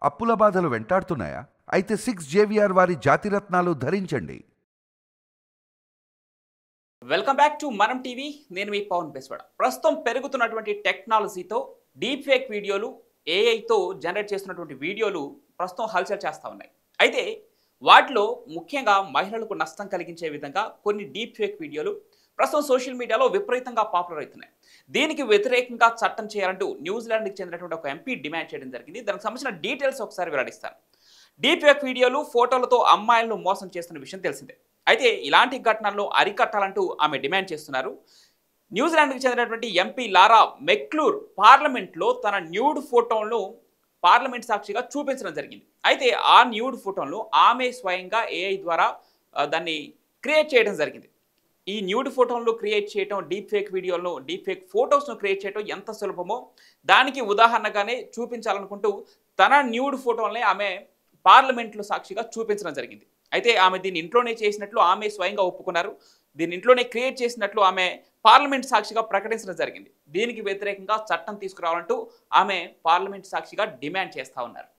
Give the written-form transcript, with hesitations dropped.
అప్పుల బాధలు వెంటాడుతున్నాయా? అయితే 6 JVR వారి జాతిరత్నాలు ధరించండి. వెల్కమ్ బ్యాక్ టు మనం టీవీ. నేను మీ పవన్ బెస్వాడ. ప్రస్తుతం పెరుగుతున్నటువంటి టెక్నాలజీతో డీప్ ఫేక్ వీడియోలు, ఏఐతో జనరేట్ చేస్తున్నటువంటి వీడియోలు ప్రస్తుతం హల్చల్ చేస్తూ ఉన్నాయి. అయితే వాటిలో ముఖ్యంగా మహిళలకు నష్టం కలిగించే విధంగా కొన్ని డీప్ ఫేక్ వీడియోలు ప్రస్తుతం సోషల్ మీడియాలో విపరీతంగా పాపులర్ అవుతున్నాయి. దీనికి వ్యతిరేకంగా చట్టం చేయాలంటూ న్యూజిలాండ్కి చెందినటువంటి ఒక ఎంపీ డిమాండ్ చేయడం జరిగింది. దానికి సంబంధించిన డీటెయిల్స్ ఒకసారి వెల్లడిస్తాను. డీప్ ఫేక్ వీడియోలు, ఫోటోలతో అమ్మాయిలను మోసం చేస్తున్న విషయం తెలిసిందే. అయితే ఇలాంటి ఘటనలను అరికట్టాలంటూ ఆమె డిమాండ్ చేస్తున్నారు. న్యూజిలాండ్కి చెందినటువంటి ఎంపీ లారా మెక్లూర్ పార్లమెంట్లో తన న్యూడ్ ఫోటోలను పార్లమెంట్ సాక్షిగా చూపించడం జరిగింది. అయితే ఆ న్యూడ్ ఫోటోలను ఆమె స్వయంగా ఏఐ ద్వారా దాన్ని క్రియేట్ చేయడం జరిగింది. ఈ న్యూడ్ ఫోటోలను క్రియేట్ చేయడం, డీప్ ఫేక్ వీడియోలను, డీప్ ఫేక్ ఫోటోస్ను క్రియేట్ చేయడం ఎంత సులభమో దానికి ఉదాహరణగానే చూపించాలనుకుంటూ తన న్యూడ్ ఫోటోలనే ఆమె పార్లమెంట్లో సాక్షిగా చూపించడం జరిగింది. అయితే ఆమె దీన్ని ఇంట్లోనే చేసినట్లు ఆమె స్వయంగా ఒప్పుకున్నారు. దీన్ని ఇంట్లోనే క్రియేట్ చేసినట్లు ఆమె పార్లమెంట్ సాక్షిగా ప్రకటించడం జరిగింది. దీనికి వ్యతిరేకంగా చట్టం తీసుకురావాలంటూ ఆమె పార్లమెంట్ సాక్షిగా డిమాండ్ చేస్తూ ఉన్నారు.